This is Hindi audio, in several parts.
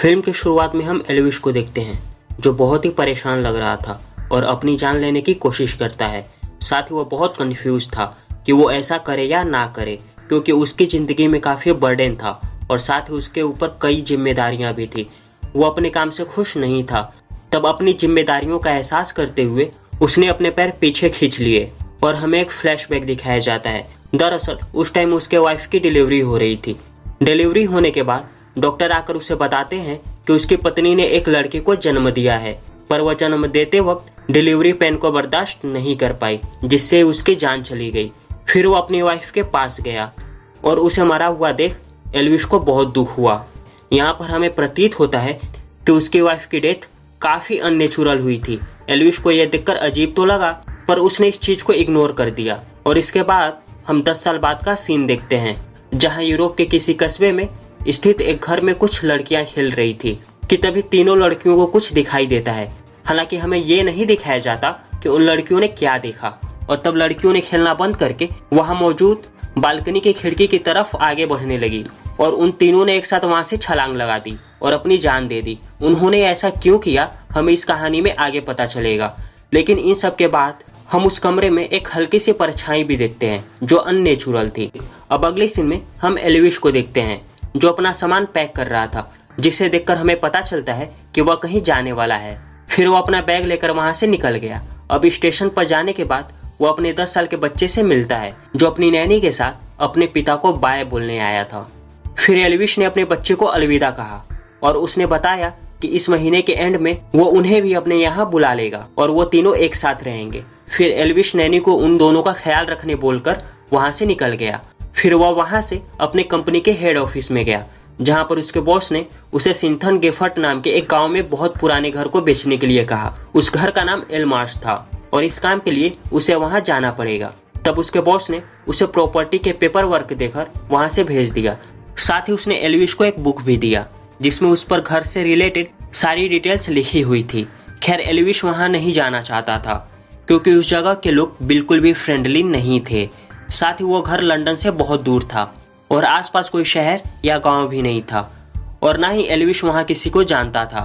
फिल्म की शुरुआत में हम एल्विश को देखते हैं जो बहुत ही परेशान लग रहा था और अपनी जान लेने की कोशिश करता है। साथ ही वो बहुत कंफ्यूज था कि वो ऐसा करे या ना करे, क्योंकि उसकी ज़िंदगी में काफ़ी बर्डन था और साथ ही उसके ऊपर कई जिम्मेदारियां भी थी। वो अपने काम से खुश नहीं था। तब अपनी जिम्मेदारियों का एहसास करते हुए उसने अपने पैर पीछे खींच लिए और हमें एक फ्लैशबैक दिखाया जाता है। दरअसल उस टाइम उसके वाइफ की डिलीवरी हो रही थी। डिलीवरी होने के बाद डॉक्टर आकर उसे बताते हैं कि उसकी पत्नी ने एक लड़के को जन्म दिया है, पर वह जन्म देते वक्त डिलीवरी पेन को बर्दाश्त नहीं कर पाई, जिससे उसकी जान चली गई। फिर वो अपनी वाइफ के पास गया और उसे मरा हुआ देख एल्विश को बहुत दुख हुआ। यहाँ पर हमें प्रतीत होता है कि उसकी वाइफ की डेथ काफ़ी अननेचुरल हुई थी। एल्विश को यह देखकर अजीब तो लगा, पर उसने इस चीज़ को इग्नोर कर दिया। और इसके बाद हम 10 साल बाद का सीन देखते हैं, जहाँ यूरोप के किसी कस्बे में स्थित एक घर में कुछ लड़कियां खेल रही थी कि तभी तीनों लड़कियों को कुछ दिखाई देता है। हालांकि हमें ये नहीं दिखाया जाता कि उन लड़कियों ने क्या देखा, और तब लड़कियों ने खेलना बंद करके वहां मौजूद बालकनी की खिड़की की तरफ आगे बढ़ने लगी और उन तीनों ने एक साथ वहां से छलांग लगा दी और अपनी जान दे दी। उन्होंने ऐसा क्यों किया हमें इस कहानी में आगे पता चलेगा। लेकिन इन सब के बाद हम उस कमरे में एक हल्की सी परछाई भी देखते हैं जो अननेचुरल थी। अब अगले सीन में हम एल्विश को देखते हैं जो अपना सामान पैक कर रहा था, जिसे देखकर हमें पता चलता है कि वह कहीं जाने वाला है। फिर वो अपना बैग लेकर वहां से निकल गया। अब स्टेशन पर जाने के बाद वो अपने 10 साल के बच्चे से मिलता है जो अपनी नैनी के साथ अपने पिता को बाय बोलने आया था। फिर एल्विश ने अपने बच्चे को अलविदा कहा और उसने बताया कि इस महीने के एंड में वो उन्हें भी अपने यहाँ बुला लेगा और वो तीनों एक साथ रहेंगे। फिर एल्विश नैनी को उन दोनों का ख्याल रखने बोलकर वहां से निकल गया। फिर वह वहां से अपने कंपनी के हेड ऑफिस में गया, जहां पर उसके बॉस ने उसे सिंथन गेफर्ट नाम के एक गांव में बहुत पुराने घर को बेचने के लिए कहा। उस घर का नाम एलमार्स था और इस काम के लिए उसे वहां जाना पड़ेगा। तब उसके बॉस ने उसे प्रॉपर्टी के पेपर वर्क देकर वहां से भेज दिया। साथ ही उसने एल्विश को एक बुक भी दिया जिसमें उस पर घर से रिलेटेड सारी डिटेल्स लिखी हुई थी। खैर एल्विश वहां नहीं जाना चाहता था क्योंकि उस जगह के लोग बिल्कुल भी फ्रेंडली नहीं थे। साथ ही वो घर लंदन से बहुत दूर था और आसपास कोई शहर या गांव भी नहीं था, और ना ही एल्विश वहां किसी को जानता था,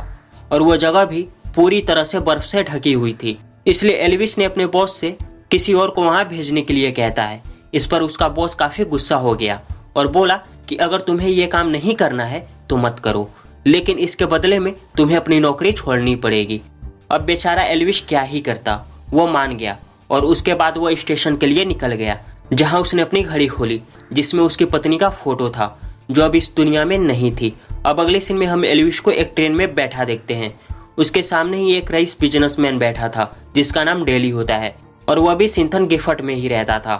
और वो जगह भी पूरी तरह से बर्फ से ढकी हुई थी। इसलिए एल्विश ने अपने बॉस से किसी और को वहां भेजने के लिए कहता है। इस पर उसका बॉस काफी गुस्सा हो गया और बोला कि अगर तुम्हें ये काम नहीं करना है तो मत करो, लेकिन इसके बदले में तुम्हें अपनी नौकरी छोड़नी पड़ेगी। अब बेचारा एल्विश क्या ही करता, वो मान गया और उसके बाद वो स्टेशन के लिए निकल गया, जहां उसने अपनी घड़ी खोली जिसमें उसकी पत्नी का फोटो था जो अब इस दुनिया में नहीं थी। अब अगले सीन में हम एल्विश को एक ट्रेन में बैठा देखते हैं। उसके सामने ही एक रईस बिजनेसमैन बैठा था जिसका नाम डेली होता है, और वह भी सिंथन गिफर्ट में ही रहता था।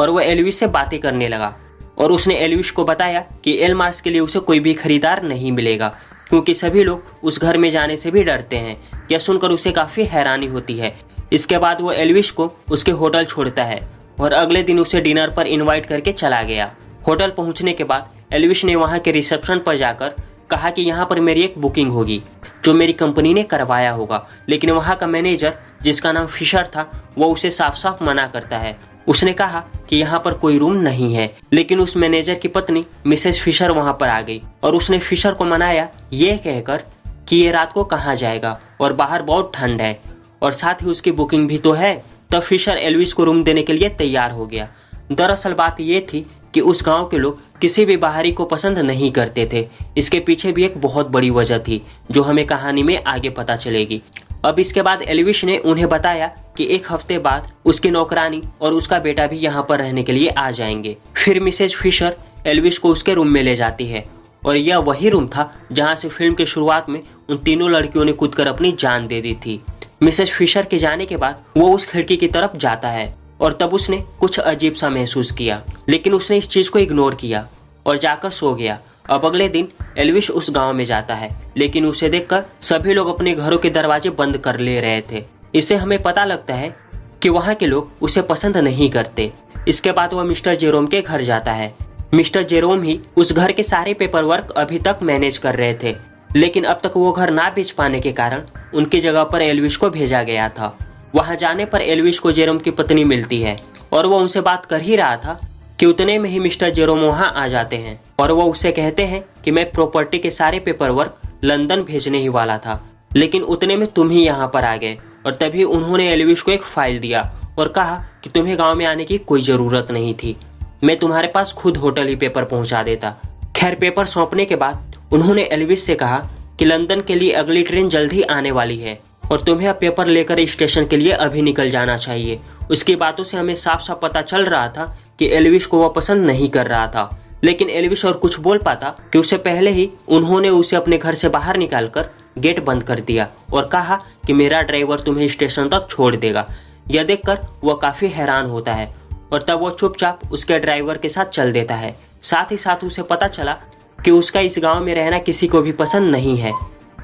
और वह एल्विश से बातें करने लगा और उसने एल्विश को बताया कि एलमार्स के लिए उसे कोई भी खरीदार नहीं मिलेगा, क्योंकि सभी लोग उस घर में जाने से भी डरते हैं। यह सुनकर उसे काफी हैरानी होती है। इसके बाद वो एल्विश को उसके होटल छोड़ता है और अगले दिन उसे डिनर पर इनवाइट करके चला गया। होटल पहुंचने के बाद एल्विश ने वहां के रिसेप्शन पर जाकर कहा कि यहाँ पर मेरी एक बुकिंग होगी जो मेरी कंपनी ने करवाया होगा, लेकिन वहां का मैनेजर जिसका नाम फिशर था वो उसे साफ साफ मना करता है। उसने कहा कि यहाँ पर कोई रूम नहीं है, लेकिन उस मैनेजर की पत्नी मिसेस फिशर वहां पर आ गई और उसने फिशर को मनाया ये कहकर कि ये रात को कहाँ जाएगा और बाहर बहुत ठंड है और साथ ही उसकी बुकिंग भी तो है। तब फिशर एल्विश को रूम देने के लिए तैयार हो गया। दरअसल बात ये थी कि उस गांव के लोग किसी भी बाहरी को पसंद नहीं करते थे। इसके पीछे भी एक बहुत बड़ी वजह थी जो हमें कहानी में आगे पता चलेगी। अब इसके बाद एल्विश ने उन्हें बताया कि एक हफ्ते बाद उसकी नौकरानी और उसका बेटा भी यहाँ पर रहने के लिए आ जाएंगे। फिर मिसेज फिशर एल्विश को उसके रूम में ले जाती है और यह वही रूम था जहाँ से फिल्म के शुरुआत में उन तीनों लड़कियों ने कूदकर अपनी जान दे दी थी। मिसेज फिशर के जाने के बाद वो उस खिड़की की तरफ जाता है और तब उसने कुछ अजीब सा महसूस किया, लेकिन उसने इस चीज को इग्नोर किया और जाकर सो गया। अब अगले दिन एल्विश उस गांव में जाता है, लेकिन उसे देखकर सभी लोग अपने घरों के दरवाजे बंद कर ले रहे थे। इससे हमें पता लगता है कि वहाँ के लोग उसे पसंद नहीं करते। इसके बाद वह मिस्टर जेरोम के घर जाता है। मिस्टर जेरोम ही उस घर के सारे पेपर वर्क अभी तक मैनेज कर रहे थे, लेकिन अब तक वो घर ना बेच पाने के कारण उनकी जगह पर एल्विश को भेजा गया था। वहां जाने पर एल्विश को जेरोम की पत्नी मिलती है और वो उनसे बात कर ही रहा था कि उतने में ही मिस्टर जेरोम वहां आ जाते हैं और वो उससे कहते हैं कि मैं प्रॉपर्टी के सारे पेपर वर्क लंदन भेजने ही वाला था, लेकिन उतने में तुम ही यहाँ पर आ गए और तभी उन्होंने एल्विश को एक फाइल दिया और कहा कि तुम्हें गांव में आने की कोई ज़रूरत नहीं थी, मैं तुम्हारे पास खुद होटल ही पेपर पहुंचा देता। खैर पेपर सौंपने के बाद उन्होंने एल्विश से कहा कि लंदन के लिए अगली ट्रेन जल्द ही आने वाली है और तुम्हें अब पेपर लेकर स्टेशन के लिए अभी निकल जाना चाहिए। उसकी बातों से हमें साफ साफ पता चल रहा था कि एल्विश को वह पसंद नहीं कर रहा था, लेकिन एल्विश और कुछ बोल पाता कि उससे पहले ही उन्होंने उसे अपने घर से बाहर निकालकर गेट बंद कर दिया और कहा कि मेरा ड्राइवर तुम्हें स्टेशन तक छोड़ देगा। यह देखकर वह काफी हैरान होता है और तब वो चुपचाप उसके ड्राइवर के साथ चल देता है। साथ ही साथ उसे पता चला कि उसका इस गांव में रहना किसी को भी पसंद नहीं है,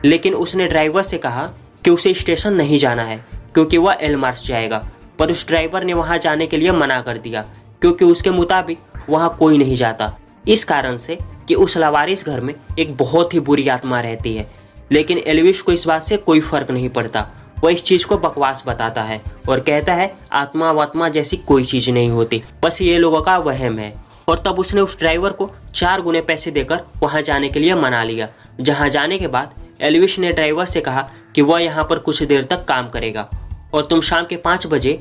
लेकिन उसने ड्राइवर से कहा कि उसे स्टेशन नहीं जाना है क्योंकि वह एलमार्स जाएगा, पर उस ड्राइवर ने वहां जाने के लिए मना कर दिया क्योंकि उसके मुताबिक वहां कोई नहीं जाता, इस कारण से कि उस लावारिस घर में एक बहुत ही बुरी आत्मा रहती है। लेकिन एल्विश को इस बात से कोई फर्क नहीं पड़ता, वह इस चीज को बकवास बताता है और कहता है आत्मा वात्मा जैसी कोई चीज नहीं होती, बस ये लोगों का वहम है। और तब उसने उस ड्राइवर को 4 गुने पैसे देकर वहां जाने के लिए मना लिया। जहां जाने के बाद एल्विश ने ड्राइवर से कहा कि वह यहाँ पर कुछ देर तक काम करेगा और तुम शाम के 5 बजे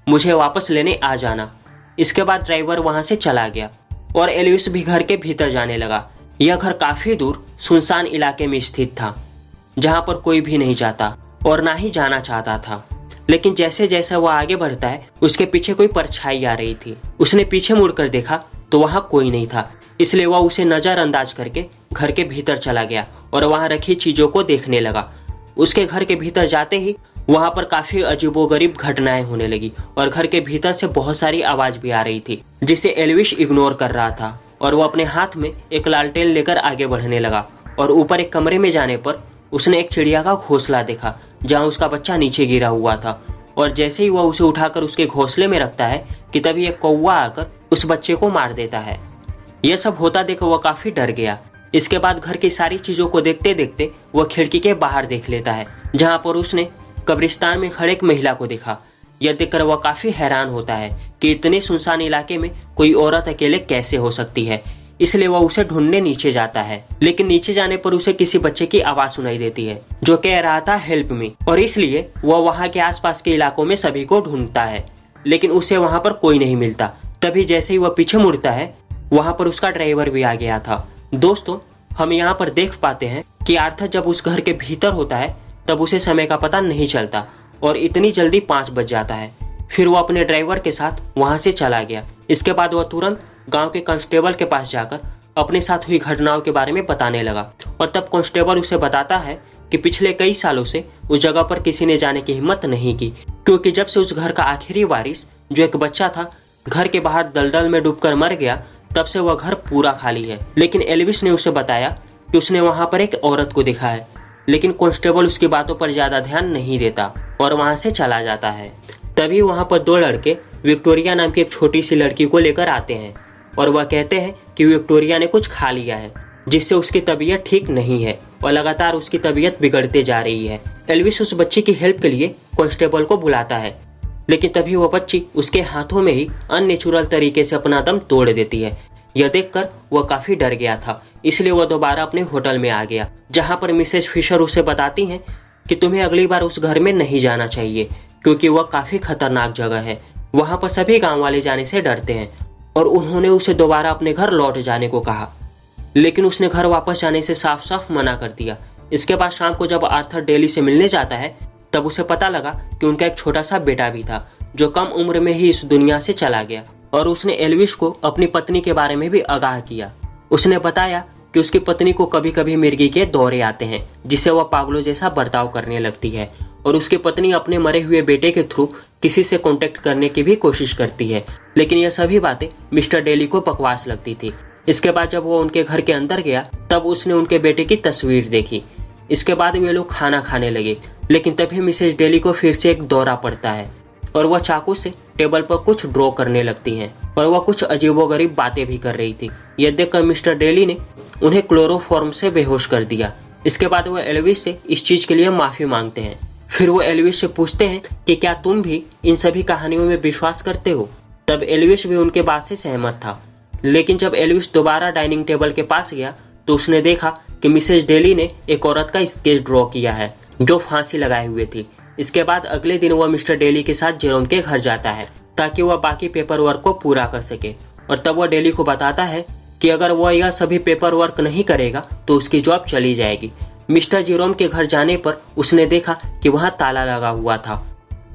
मुझे वापस लेने आ जाना। इसके बाद ड्राइवर वहां से चला गया और एल्विश भी घर के भीतर जाने लगा। यह घर काफी दूर सुनसान इलाके में स्थित था जहां पर कोई भी नहीं जाता और ना ही जाना चाहता था, लेकिन जैसे जैसे वह आगे बढ़ता है उसके पीछे कोई परछाई आ रही थी। उसने पीछे मुड़कर देखा तो वहां कोई नहीं था, इसलिए वह उसे नजरअंदाज करके घर के भीतर चला गया और वहां रखी चीजों को देखने लगा। उसके घर के भीतर जाते ही वहां पर काफी अजीबोगरीब घटनाएं होने लगी और घर के भीतर से बहुत सारी आवाज भी आ रही थी जिसे एल्विश इग्नोर कर रहा था और वो अपने हाथ में एक लालटेन लेकर आगे बढ़ने लगा। और ऊपर एक कमरे में जाने पर उसने एक चिड़िया का घोंसला देखा जहां उसका बच्चा नीचे गिरा हुआ था और जैसे ही वह उसे उठाकर उसके घोंसले में रखता है कि तभी एक कौवा आकर उस बच्चे को मार देता है। यह सब होता देख वह काफी डर गया। इसके बाद घर की सारी चीजों को देखते देखते वह खिड़की के बाहर देख लेता है जहां पर उसने कब्रिस्तान में खड़े एक महिला को देखा। यह देखकर वह काफी हैरान होता है कि इतने सुनसान इलाके में कोई औरत अकेले कैसे हो सकती है, इसलिए वह उसे ढूंढने नीचे जाता है। लेकिन नीचे जाने पर उसे किसी बच्चे की आवाज सुनाई देती है जो कह रहा था हेल्प मी, और इसलिए वह वहां के आसपास के इलाकों में सभी को ढूंढता है, लेकिन उसे वहां पर कोई नहीं मिलता। तभी जैसे ही वह पीछे मुड़ता है वहां पर उसका ड्राइवर भी आ गया था। दोस्तों, हम यहाँ पर देख पाते हैं कि आर्थर जब उस घर के भीतर होता है तब उसे समय का पता नहीं चलता और इतनी जल्दी 5 बज जाता है। फिर वो अपने ड्राइवर के साथ वहां से चला गया। इसके बाद वह तुरंत गांव के कांस्टेबल के पास जाकर अपने साथ हुई घटनाओं के बारे में बताने लगा और तब कांस्टेबल उसे बताता है कि पिछले कई सालों से उस जगह पर किसी ने जाने की हिम्मत नहीं की, क्योंकि जब से उस घर का आखिरी वारिस जो एक बच्चा था घर के बाहर दलदल में डूबकर मर गया तब से वह घर पूरा खाली है। लेकिन एल्विश ने उसे बताया कि उसने वहां पर एक औरत को देखा है, लेकिन कांस्टेबल उसकी बातों पर ज्यादा ध्यान नहीं देता और वहां से चला जाता है। तभी वहां पर 2 लड़के विक्टोरिया नाम की एक छोटी सी लड़की को लेकर आते हैं और वह कहते हैं कि विक्टोरिया ने कुछ खा लिया है जिससे उसकी तबीयत ठीक नहीं है और लगातार उसकी तबीयत बिगड़ते जा रही है। एल्विश उस बच्ची की हेल्प के लिए कांस्टेबल को बुलाता है, लेकिन तभी वह बच्ची उसके हाथों में ही अननेचुरल तरीके से अपना दम तोड़ देती है। यह देखकर वह काफी डर गया था, इसलिए वह दोबारा अपने होटल में आ गया जहां पर मिसेज फिशर उसे बताती हैं कि तुम्हें अगली बार उस घर में नहीं जाना चाहिए क्योंकि वह काफी खतरनाक जगह है। वहां पर सभी गांव वाले जाने से डरते हैं और उन्होंने उसे दोबारा अपने घर लौट जाने को कहा, लेकिन उसने घर वापस जाने से साफ साफ मना कर दिया। इसके बाद शाम को जब आर्थर डेली से मिलने जाता है तब उसे पता लगा कि उनका एक छोटा सा बेटा भी था जो कम उम्र में ही इस दुनिया से चला गया और उसने एल्विश को अपनी पत्नी के बारे में भी आगाह किया। उसने बताया कि उसकी पत्नी को कभी कभी मिर्गी के दौरे आते हैं जिससे वह पागलों जैसा बर्ताव करने लगती है और उसकी पत्नी अपने मरे हुए बेटे के थ्रू किसी से कांटेक्ट करने की भी कोशिश करती है, लेकिन यह सभी बातें मिस्टर डेली को बकवास लगती थी। इसके बाद जब वो उनके घर के अंदर गया तब उसने उनके बेटे की तस्वीर देखी। इसके बाद वे लोग खाना खाने लगे, लेकिन तभी मिसेज डेली को फिर से एक दौरा पड़ता है और वह चाकू से टेबल पर कुछ ड्रॉ करने लगती हैं और वह कुछ अजीबोगरीब बातें भी कर रही थी। यह देखकर मिस्टर डेली ने उन्हें क्लोरोफॉर्म से बेहोश कर दिया। इसके बाद वह एल्विश से इस चीज के लिए माफी मांगते हैं। फिर वो एल्विश से पूछते हैं कि क्या तुम भी इन सभी कहानियों में विश्वास करते हो। तब एल्विश भी उनके बात से सहमत था, लेकिन जब एल्विश दोबारा डाइनिंग टेबल के पास गया तो उसने देखा कि मिसेज डेली ने एक औरत का स्केच ड्रॉ किया है जो फांसी लगाए हुए थी। इसके बाद अगले दिन वह मिस्टर डेली के साथ जेरोम के घर जाता है ताकि वह बाकी पेपर वर्क को पूरा कर सके, और तब वह डेली को बताता है कि अगर वह यह सभी पेपर वर्क नहीं करेगा तो उसकी जॉब चली जाएगी। मिस्टर जेरोम के घर जाने पर उसने देखा कि वहां ताला लगा हुआ था,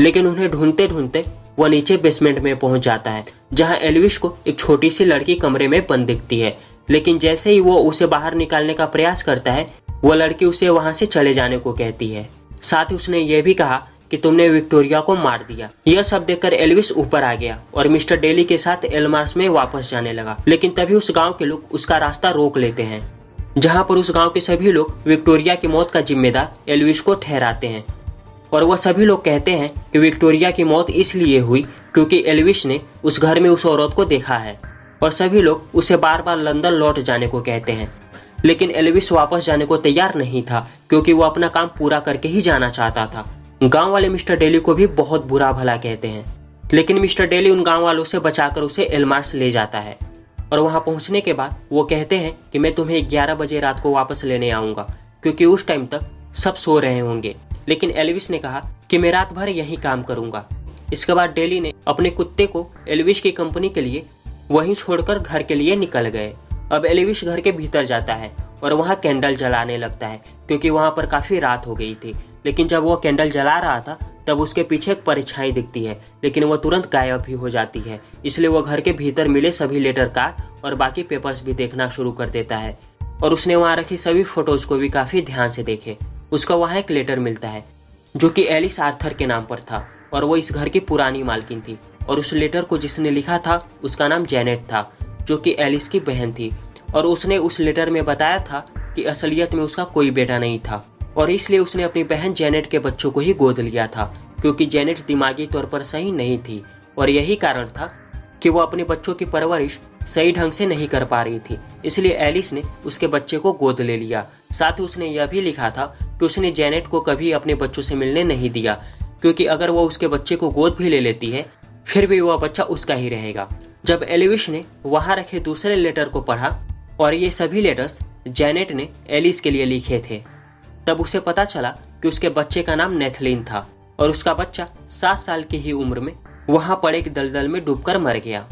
लेकिन उन्हें ढूंढते ढूंढते वह नीचे बेसमेंट में पहुंच जाता है जहां एल्विश को एक छोटी सी लड़की कमरे में बंद दिखती है। लेकिन जैसे ही वो उसे बाहर निकालने का प्रयास करता है, वह लड़की उसे वहां से चले जाने को कहती है। साथ ही उसने ये भी कहा कि तुमने विक्टोरिया को मार दिया। यह सब देखकर एल्विश ऊपर आ गया और मिस्टर डेली के साथ एल्मार्स में वापस जाने लगा। लेकिन तभी उस गांव के लोग उसका रास्ता रोक लेते हैं, जहां पर उस गांव के सभी लोग विक्टोरिया की मौत का जिम्मेदार एल्विश को ठहराते हैं। और वह सभी लोग कहते हैं कि विक्टोरिया की मौत इसलिए हुई क्योंकि एल्विश ने उस घर में उस औरत को देखा है, और सभी लोग उसे बार बार लंदन लौट जाने को कहते हैं। लेकिन एल्विश वापस जाने को तैयार नहीं था क्योंकि वो अपना काम पूरा करके ही जाना चाहता था। गांव वाले मिस्टर डेली को भी बहुत बुरा भला कहते हैं, लेकिन मिस्टर डेली उन गांव वालों से बचाकर उसे एल्मार्स ले जाता है। और वहां पहुंचने के बाद वो कहते हैं कि मैं तुम्हें 11 बजे रात को वापस लेने आऊंगा क्योंकि उस टाइम तक सब सो रहे होंगे। लेकिन एल्विश ने कहा कि मैं रात भर यही काम करूंगा। इसके बाद डेली ने अपने कुत्ते को एल्विश की कंपनी के लिए वहीं छोड़कर घर के लिए निकल गए। अब एल्विश घर के भीतर जाता है और वहां कैंडल जलाने लगता है क्योंकि वहां पर काफी रात हो गई थी। लेकिन जब वो कैंडल जला रहा था तब उसके पीछे एक परछाई दिखती है, लेकिन वह तुरंत गायब भी हो जाती है। इसलिए वह घर के भीतर मिले सभी लेटर कार्ड और बाकी पेपर्स भी देखना शुरू कर देता है, और उसने वहां रखी सभी फोटोज को भी काफी ध्यान से देखे। उसको वहां एक लेटर मिलता है जो कि एलिस आर्थर के नाम पर था, और वो इस घर की पुरानी मालकिन थी। और उस लेटर को जिसने लिखा था उसका नाम जेनेट था, जो कि एलिस की बहन थी। और उसने उस लेटर में बताया था कि असलियत में उसका कोई बेटा नहीं था, और इसलिए उसने अपनी बहन जेनेट के बच्चों को ही गोद लिया था क्योंकि जेनेट दिमागी तौर पर सही नहीं थी, और यही कारण था कि वो अपने बच्चों की परवरिश सही ढंग से नहीं कर पा रही थी। इसलिए एलिस ने उसके बच्चे को गोद ले लिया। साथ ही उसने यह भी लिखा था कि उसने जेनेट को कभी अपने बच्चों से मिलने नहीं दिया, क्योंकि अगर वो उसके बच्चे को गोद भी ले लेती है फिर भी वह बच्चा उसका ही रहेगा। जब एल्विश ने वहां रखे दूसरे लेटर को पढ़ा, और ये सभी लेटर्स जेनेट ने एलिस के लिए लिखे थे, तब उसे पता चला कि उसके बच्चे का नाम नेथलीन था, और उसका बच्चा 7 साल की ही उम्र में वहां पड़े एक दलदल में डूबकर मर गया।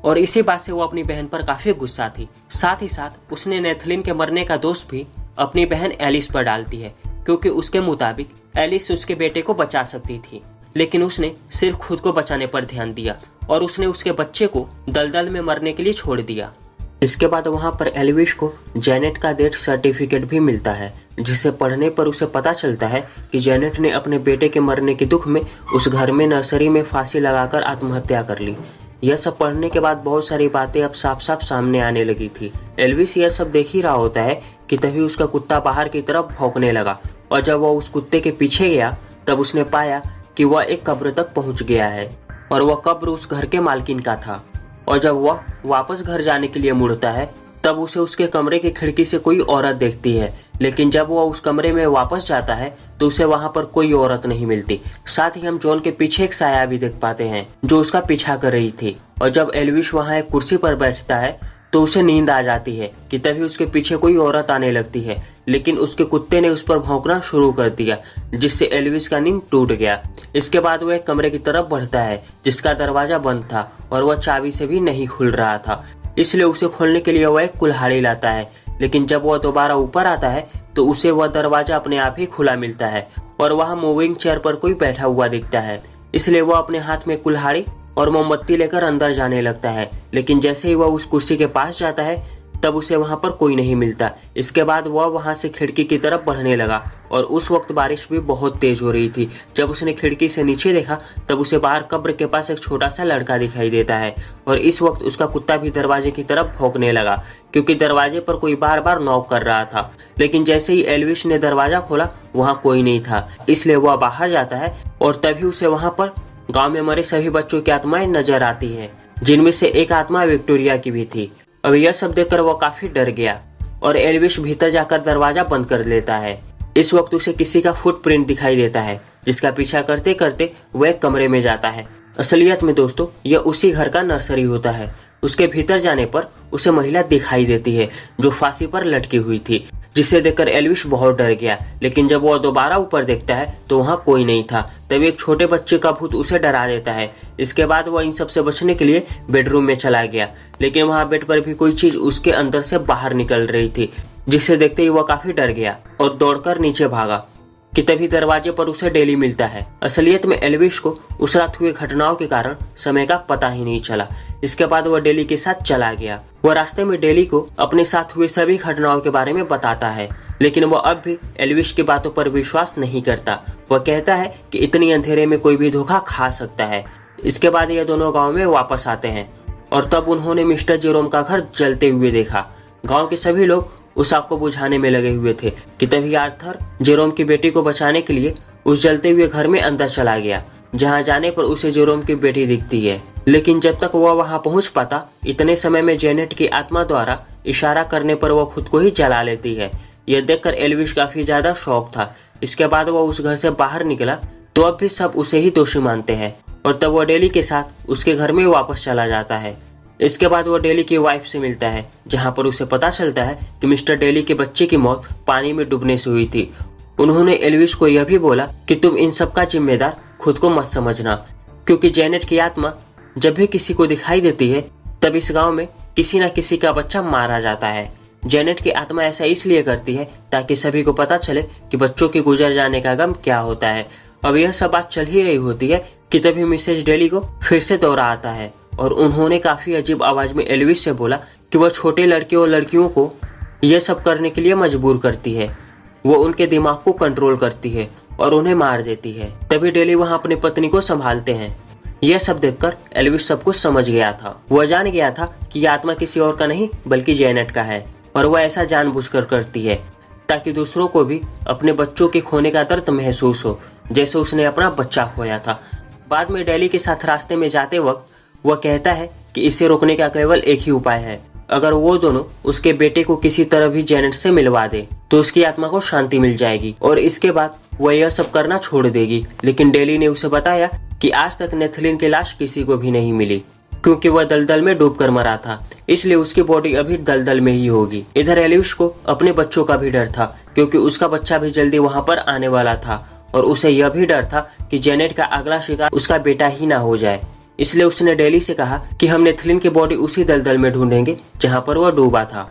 और इसी बात से वो अपनी बहन पर काफी गुस्सा थी। साथ ही साथ उसने नेथलीन के मरने का दोष भी अपनी बहन एलिस पर डालती है, क्योंकि उसके मुताबिक एलिस उसके बेटे को बचा सकती थी, लेकिन उसने सिर्फ खुद को बचाने पर ध्यान दिया और उसने उसके बच्चे को दलदल में मरने के लिए छोड़ दिया। इसके बाद वहां पर एल्विश को जेनेट का डेथ सर्टिफिकेट भी मिलता है, जिसे पढ़ने पर उसे पता चलता है कि जेनेट ने अपने बेटे के मरने के दुख में उस घर में नर्सरी में फांसी लगाकर आत्महत्या कर ली। यह सब पढ़ने के बाद बहुत सारी बातें अब साफ साफ सामने आने लगी थी। एल्विश यह सब देख ही रहा होता है कि तभी उसका कुत्ता बाहर की तरफ भौंकने लगा, और जब वह उस कुत्ते के पीछे गया तब उसने पाया कि वह एक कब्र तक पहुंच गया है, और वह कब्र उस घर के मालकिन का था। और जब वह वापस घर जाने के लिए मुड़ता है तब उसे उसके कमरे की खिड़की से कोई औरत देखती है, लेकिन जब वह उस कमरे में वापस जाता है तो उसे वहां पर कोई औरत नहीं मिलती। साथ ही हम जॉन के पीछे एक साया भी देख पाते हैं जो उसका पीछा कर रही थी। और जब एल्विश वहां एक कुर्सी पर बैठता है तो उसे नींद आ जाती है कि तभी उसके पीछे कोई औरत आने लगती है, लेकिन उसके कुत्ते ने उस पर भौंकना शुरू कर दिया, जिससे एल्विश का नींद टूट गया। इसके बाद वह एक कमरे की तरफ बढ़ता है जिसका दरवाजा बंद था और वह चाबी से भी नहीं खुल रहा था, इसलिए उसे खोलने के लिए वह एक कुल्हाड़ी लाता है। लेकिन जब वह दोबारा ऊपर आता है तो उसे वह दरवाजा अपने आप ही खुला मिलता है और वहाँ मूविंग चेयर पर कोई बैठा हुआ दिखता है, इसलिए वह अपने हाथ में कुल्हाड़ी और मोमबत्ती लेकर अंदर जाने लगता है। लेकिन जैसे ही वह उस कुर्सी के पास जाता है तब उसे वहां पर कोई नहीं मिलता। इसके बाद वह वहां से खिड़की की तरफ बढ़ने लगा और उस वक्त बारिश भी बहुत तेज हो रही थी। जब उसने खिड़की से नीचे देखा तब उसे बाहर कब्र के पास एक छोटा सा लड़का दिखाई देता है और इस वक्त उसका कुत्ता भी दरवाजे की तरफ भौंकने लगा, क्योंकि दरवाजे पर कोई बार बार नॉक कर रहा था। लेकिन जैसे ही एल्विश ने दरवाजा खोला वहाँ कोई नहीं था, इसलिए वह बाहर जाता है और तभी उसे वहाँ पर गाँव में मरे सभी बच्चों की आत्माएं नजर आती है, जिनमें से एक आत्मा विक्टोरिया की भी थी। अब यह सब देखकर वह काफी डर गया और एल्विश भीतर जाकर दरवाजा बंद कर लेता है। इस वक्त उसे किसी का फुटप्रिंट दिखाई देता है जिसका पीछा करते करते वह एक कमरे में जाता है। असलियत में दोस्तों यह उसी घर का नर्सरी होता है। उसके भीतर जाने पर उसे महिला दिखाई देती है जो फांसी पर लटकी हुई थी। जिसे देखकर एल्विश बहुत डर गया। लेकिन जब वह दोबारा ऊपर देखता है तो वहाँ कोई नहीं था। तभी एक छोटे बच्चे का भूत उसे डरा देता है। इसके बाद वह इन सब से बचने के लिए बेडरूम में चला गया, लेकिन वहाँ बेड पर भी कोई चीज उसके अंदर से बाहर निकल रही थी, जिसे देखते ही वह काफी डर गया और दौड़कर नीचे भागा कि तभी दरवाजे पर उसे डेली मिलता है। असलियत में एल्विश को उस रात हुई घटनाओं के कारण समय का पता ही नहीं चला। इसके बाद वह डेली के साथ चला गया। वह रास्ते में डेली को अपने साथ हुए सभी घटनाओं के बारे में बताता है, लेकिन वह अब भी एल्विश की बातों पर विश्वास नहीं करता। वह कहता है कि इतनी अंधेरे में कोई भी धोखा खा सकता है। इसके बाद ये दोनों गाँव में वापस आते हैं और तब उन्होंने मिस्टर जेरोम का घर जलते हुए देखा। गाँव के सभी लोग उस आग को बुझाने में लगे हुए थे कि तभी आर्थर जेरोम की बेटी को बचाने के लिए उस जलते हुए घर में अंदर चला गया, जहां जाने पर उसे जेरोम की बेटी दिखती है। लेकिन जब तक वह वहां पहुंच पाता, इतने समय में जेनेट की आत्मा द्वारा इशारा करने पर वह खुद को ही जला लेती है। यह देखकर एल्विश काफी ज्यादा शॉक था। इसके बाद वह उस घर से बाहर निकला तो अब भी सब उसे ही दोषी मानते हैं और तब वह डेली के साथ उसके घर में वापस चला जाता है। इसके बाद वो डेली की वाइफ से मिलता है, जहां पर उसे पता चलता है कि मिस्टर डेली के बच्चे की मौत पानी में डूबने से हुई थी। उन्होंने एल्विश को यह भी बोला कि तुम इन सब का जिम्मेदार खुद को मत समझना, क्योंकि जेनेट की आत्मा जब भी किसी को दिखाई देती है तब इस गांव में किसी न किसी का बच्चा मारा जाता है। जेनेट की आत्मा ऐसा इसलिए करती है ताकि सभी को पता चले कि बच्चों के गुजर जाने का गम क्या होता है। अब यह सब बात चल ही रही होती है कि तभी मिसेज डेली को फिर से दौरा आता है और उन्होंने काफी अजीब आवाज में एल्विश से बोला कि वह छोटे लड़के और लड़कियों को यह सब करने के लिए मजबूर करती है। वो उनके दिमाग को कंट्रोल करती है और उन्हें मार देती है। तभी डेली वहां अपनी पत्नी को संभालते हैं। यह सब देखकर एल्विश सब कुछ समझ गया था। वह जान गया था कि यह आत्मा किसी और का नहीं बल्कि जेनेट का है और वह ऐसा जानबूझकर करती है ताकि दूसरों को भी अपने बच्चों के खोने का दर्द महसूस हो, जैसे उसने अपना बच्चा खोया था। बाद में डेली के साथ रास्ते में जाते वक्त वह कहता है कि इसे रोकने का केवल एक ही उपाय है। अगर वो दोनों उसके बेटे को किसी तरह भी जेनेट से मिलवा दे तो उसकी आत्मा को शांति मिल जाएगी और इसके बाद वह यह सब करना छोड़ देगी। लेकिन डेली ने उसे बताया कि आज तक नेथलिन की लाश किसी को भी नहीं मिली, क्योंकि वह दलदल में डूबकर मरा था, इसलिए उसकी बॉडी अभी दलदल में ही होगी। इधर एल्विश को अपने बच्चों का भी डर था, क्योंकि उसका बच्चा भी जल्दी वहां पर आने वाला था और उसे यह भी डर था कि जेनेट का अगला शिकार उसका बेटा ही ना हो जाए। इसलिए उसने डेली से कहा कि हम नेथलिन की बॉडी उसी दलदल में ढूंढेंगे जहां पर वह डूबा था।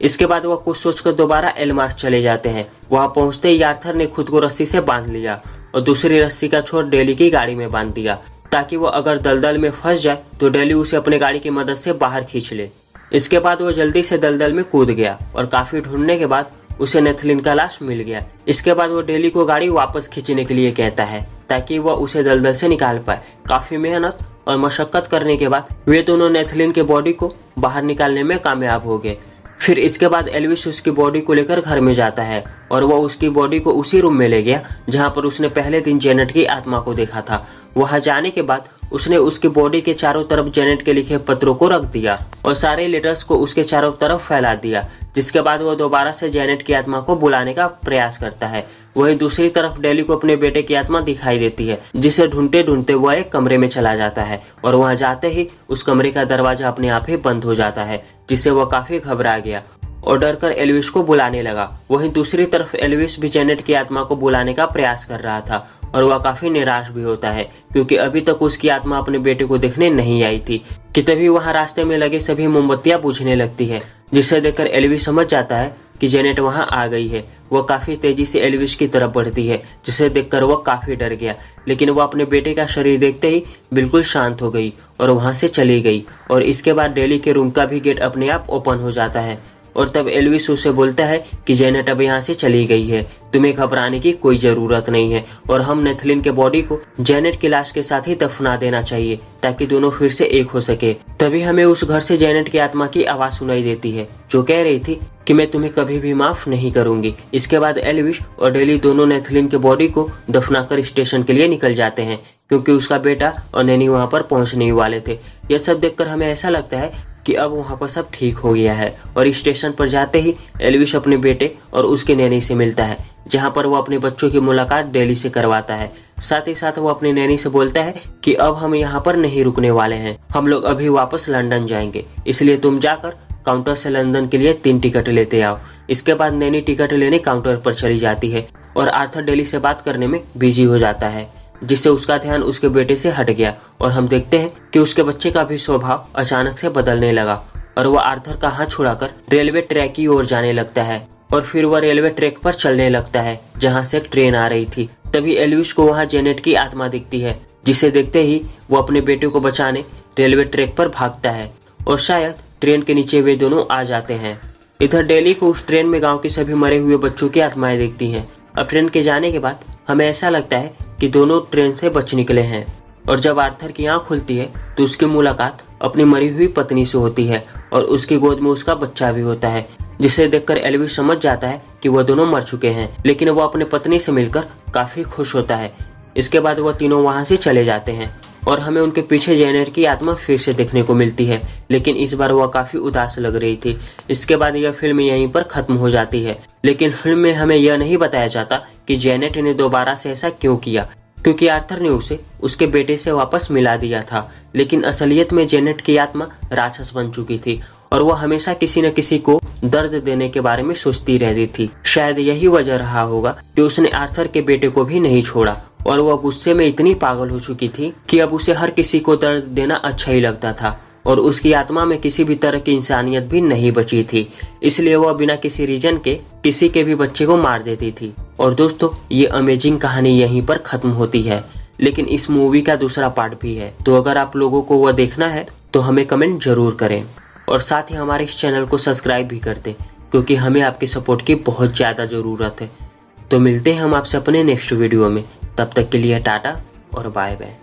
इसके बाद वह कुछ सोचकर दोबारा एलमार्स चले जाते हैं। वहां पहुंचते ही आर्थर ने खुद को रस्सी से बांध लिया और दूसरी रस्सी का छोर डेली की गाड़ी में बांध दिया, ताकि वह अगर दलदल में फंस जाए तो डेली उसे अपने गाड़ी की मदद से बाहर खींच ले। इसके बाद वह जल्दी से दलदल में कूद गया और काफी ढूंढने के बाद उसे नेथलिन का लाश मिल गया। इसके बाद वो डेली को गाड़ी वापस खींचने के लिए कहता है ताकि वह उसे दलदल से निकाल पाए। काफी मेहनत और मशक्कत करने के बाद वे दोनों नेथलिन के बॉडी को बाहर निकालने में कामयाब हो गए। फिर इसके बाद एल्विश उसकी बॉडी को लेकर घर में जाता है और वह उसकी बॉडी को उसी रूम में ले गया जहां पर उसने पहले दिन जेनेट की आत्मा को देखा था। वहां जाने के बाद उसने उसकी बॉडी के चारों तरफ जेनेट के लिखे पत्रों को रख दिया और सारे लेटर्स को उसके चारों तरफ फैला दिया, जिसके बाद वह दोबारा से जेनेट की आत्मा को बुलाने का प्रयास करता है। वहीं दूसरी तरफ डेली को अपने बेटे की आत्मा दिखाई देती है, जिसे ढूंढते ढूंढते वह एक कमरे में चला जाता है और वहां जाते ही उस कमरे का दरवाजा अपने आप ही बंद हो जाता है, जिससे वह काफी घबरा गया और डरकर एल्विश को बुलाने लगा। वहीं दूसरी तरफ एल्विश भी जेनेट की आत्मा को बुलाने का प्रयास कर रहा था और वह काफी निराश भी होता है, क्योंकि अभी तक उसकी आत्मा अपने बेटे को देखने नहीं आई थी। कि तभी वहां रास्ते में लगे सभी मोमबत्तियां बुझने लगती है, जिसे देखकर एल्विश समझ जाता है कि जेनेट वहां आ गई है। वह काफी तेजी से एल्विश की तरफ बढ़ती है, जिसे देखकर वह काफी डर गया, लेकिन वह अपने बेटे का शरीर देखते ही बिल्कुल शांत हो गई और वहां से चली गई। और इसके बाद डेली के रूम का भी गेट अपने आप ओपन हो जाता है और तब एल्विश उसे बोलता है कि जेनेट अब यहाँ से चली गई है, तुम्हें घबराने की कोई जरूरत नहीं है और हम नेथलिन के बॉडी को जेनेट की लाश के साथ ही दफना देना चाहिए ताकि दोनों फिर से एक हो सके। तभी हमें उस घर से जेनेट की आत्मा की आवाज सुनाई देती है, जो कह रही थी कि मैं तुम्हें कभी भी माफ नहीं करूंगी। इसके बाद एल्विश और डेली दोनों नेथलिन के बॉडी को दफनाकर स्टेशन के लिए निकल जाते हैं, क्योंकि उसका बेटा और नैनी वहां पर पहुंचने ही वाले थे। यह सब देखकर हमें ऐसा लगता है कि अब वहां पर सब ठीक हो गया है और स्टेशन पर जाते ही एल्विश अपने बेटे और उसके नैनी से मिलता है, जहां पर वो अपने बच्चों की मुलाकात डेली से करवाता है। साथ ही साथ वो अपनी नैनी से बोलता है कि अब हम यहाँ पर नहीं रुकने वाले हैं, हम लोग अभी वापस लंदन जाएंगे, इसलिए तुम जाकर काउंटर से लंदन के लिए 3 टिकट लेते आओ। इसके बाद नैनी टिकट लेने काउंटर पर चली जाती है और आर्थर डेली से बात करने में बिजी हो जाता है, जिससे उसका ध्यान उसके बेटे से हट गया और हम देखते हैं कि उसके बच्चे का भी स्वभाव अचानक से बदलने लगा और वह आर्थर का हाथ छुड़ाकर रेलवे ट्रैक की ओर जाने लगता है और फिर वह रेलवे ट्रैक पर चलने लगता है जहाँ से एक ट्रेन आ रही थी। तभी एल्विस को वहाँ जेनेट की आत्मा दिखती है, जिसे देखते ही वो अपने बेटे को बचाने रेलवे ट्रैक पर भागता है और शायद ट्रेन के नीचे वे दोनों आ जाते हैं। इधर डेली को उस ट्रेन में गांव के सभी मरे हुए बच्चों की आत्माएं दिखती हैं। अब ट्रेन के जाने के बाद हमें ऐसा लगता है कि दोनों ट्रेन से बच निकले हैं और जब आर्थर की आंख खुलती है तो उसकी मुलाकात अपनी मरी हुई पत्नी से होती है और उसकी गोद में उसका बच्चा भी होता है, जिसे देखकर एल्विस समझ जाता है कि वह दोनों मर चुके हैं, लेकिन वह अपने पत्नी से मिलकर काफी खुश होता है। इसके बाद वह तीनों वहां से चले जाते हैं और हमें उनके पीछे जेनेट की आत्मा फिर से देखने को मिलती है, लेकिन इस बार वह काफी उदास लग रही थी। इसके बाद यह फिल्म यहीं पर खत्म हो जाती है, लेकिन फिल्म में हमें यह नहीं बताया जाता कि जेनेट ने दोबारा से ऐसा क्यों किया, क्योंकि आर्थर ने उसे उसके बेटे से वापस मिला दिया था। लेकिन असलियत में जेनेट की आत्मा राक्षस बन चुकी थी और वह हमेशा किसी न किसी को दर्द देने के बारे में सोचती रहती थी। शायद यही वजह रहा होगा कि उसने आर्थर के बेटे को भी नहीं छोड़ा और वह गुस्से में इतनी पागल हो चुकी थी कि अब उसे हर किसी को दर्द देना अच्छा ही लगता था और उसकी आत्मा में किसी भी तरह की इंसानियत भी नहीं बची थी। इसलिए वह बिना किसी रीजन के किसी के भी बच्चे को मार देती थी। और दोस्तों, ये अमेजिंग कहानी यहीं पर खत्म होती है, लेकिन इस मूवी का दूसरा पार्ट भी है, तो अगर आप लोगों को वह देखना है तो हमें कमेंट जरूर करें और साथ ही हमारे इस चैनल को सब्सक्राइब भी कर दें, क्योंकि हमें आपके सपोर्ट की बहुत ज़्यादा ज़रूरत है। तो मिलते हैं हम आपसे अपने नेक्स्ट वीडियो में, तब तक के लिए टाटा और बाय बाय।